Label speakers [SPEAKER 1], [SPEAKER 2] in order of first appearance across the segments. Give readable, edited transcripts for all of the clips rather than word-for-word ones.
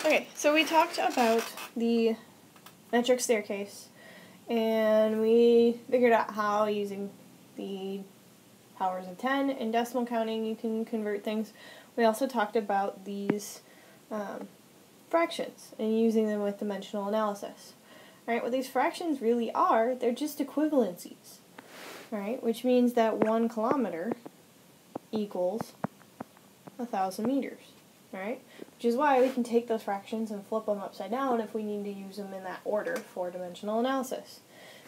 [SPEAKER 1] Okay, so we talked about the metric staircase, and we figured out how, using the powers of 10 and decimal counting, you can convert things. We also talked about these fractions and using them with dimensional analysis. Alright, what these fractions really are, they're just equivalencies. Alright, which means that 1 kilometer equals 1,000 meters. Alright, which is why we can take those fractions and flip them upside down if we need to use them in that order for dimensional analysis.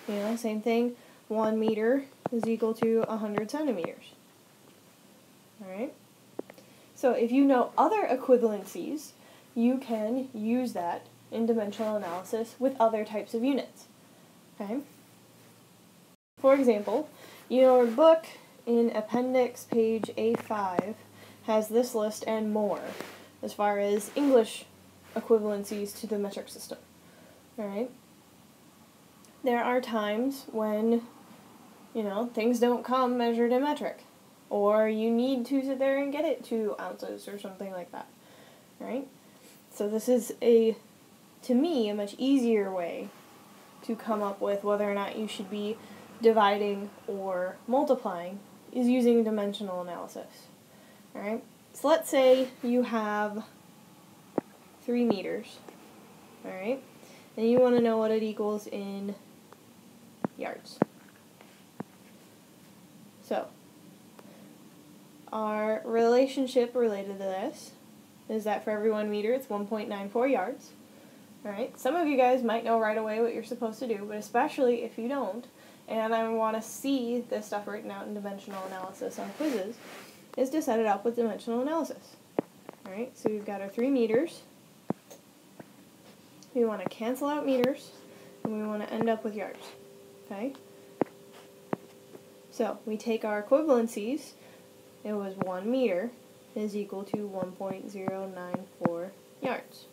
[SPEAKER 1] You know, same thing, 1 meter is equal to 100 centimeters. Alright, so if you know other equivalencies, you can use that in dimensional analysis with other types of units. Okay? For example, your book in appendix page A5 has this list and more as far as English equivalencies to the metric system. Alright? There are times when, you know, things don't come measured in metric, or you need to sit there and get it to ounces or something like that. Right? So this is to me, a much easier way to come up with whether or not you should be dividing or multiplying is using dimensional analysis. Alright? So let's say you have 3 meters, alright, and you want to know what it equals in yards. So, our relationship related to this is that for every 1 meter it's 1.94 yards. Alright, some of you guys might know right away what you're supposed to do, but especially if you don't, and I want to see this stuff written out in dimensional analysis on quizzes, is to set it up with dimensional analysis. Alright, so we've got our 3 meters. We want to cancel out meters, and we want to end up with yards. Okay? So, we take our equivalencies. It was 1 meter is equal to 1.094 yards.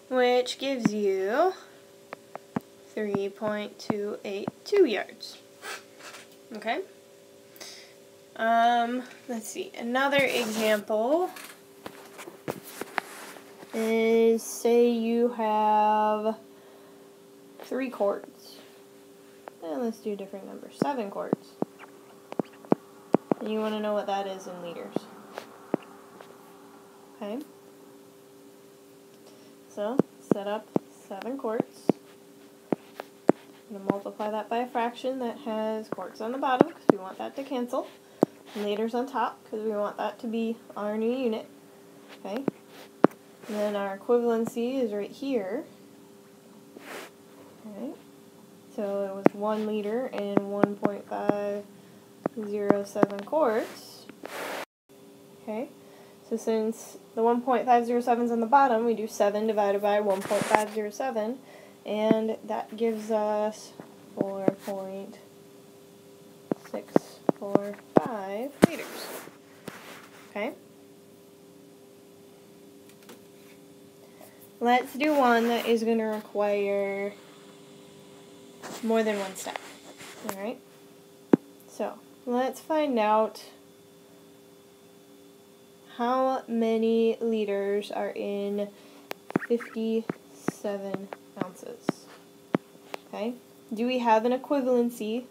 [SPEAKER 1] Which gives you 3.282 yards. Okay? Let's see. Another example is, say you have 3 quarts. And let's do different numbers. 7 quarts. And you want to know what that is in liters. Okay? So, set up 7 quarts. I'm going to multiply that by a fraction that has quarts on the bottom because we want that to cancel. And liters on top because we want that to be our new unit. Okay? And then our equivalency is right here. Alright. So it was 1 liter and 1.507 quarts. Okay? So since the 1.507 is on the bottom, we do 7 divided by 1.507, and that gives us 4.645 liters. Okay? Let's do one that is going to require more than one step. Alright? So, let's find out how many liters are in 57 ounces. Okay? Do we have an equivalency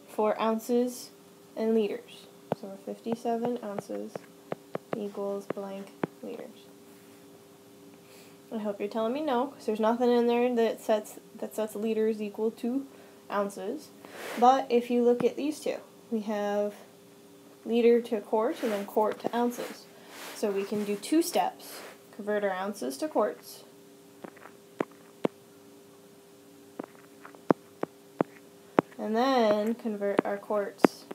[SPEAKER 1] for ounces and liters? So 57 ounces equals blank liters. I hope you're telling me no, because there's nothing in there that sets liters equal to ounces. But if you look at these two, we have liter to quart and then quart to ounces. So we can do 2 steps, convert our ounces to quarts, and then convert our quarts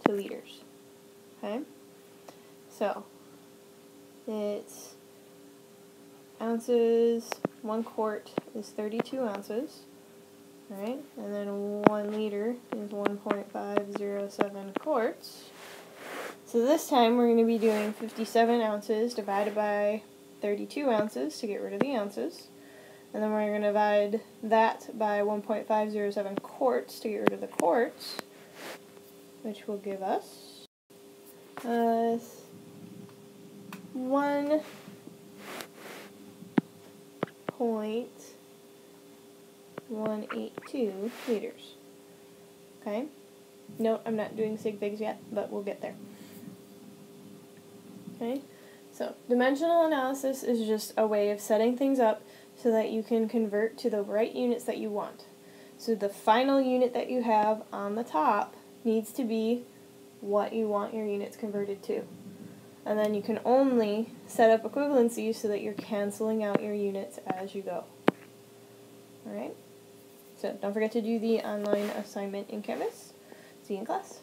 [SPEAKER 1] to liters. Okay? So, it's ounces, 1 quart is 32 ounces, right? And then 1 liter is 1.507 quarts. So this time we're going to be doing 57 ounces divided by 32 ounces to get rid of the ounces. And then we're going to divide that by 1.507 quarts to get rid of the quarts, which will give us 1.182 liters. Okay? Note, I'm not doing sig figs yet, but we'll get there. Okay? So, dimensional analysis is just a way of setting things up so that you can convert to the right units that you want. So the final unit that you have on the top needs to be what you want your units converted to. And then you can only set up equivalencies so that you're canceling out your units as you go. Alright? So don't forget to do the online assignment in Canvas. See you in class.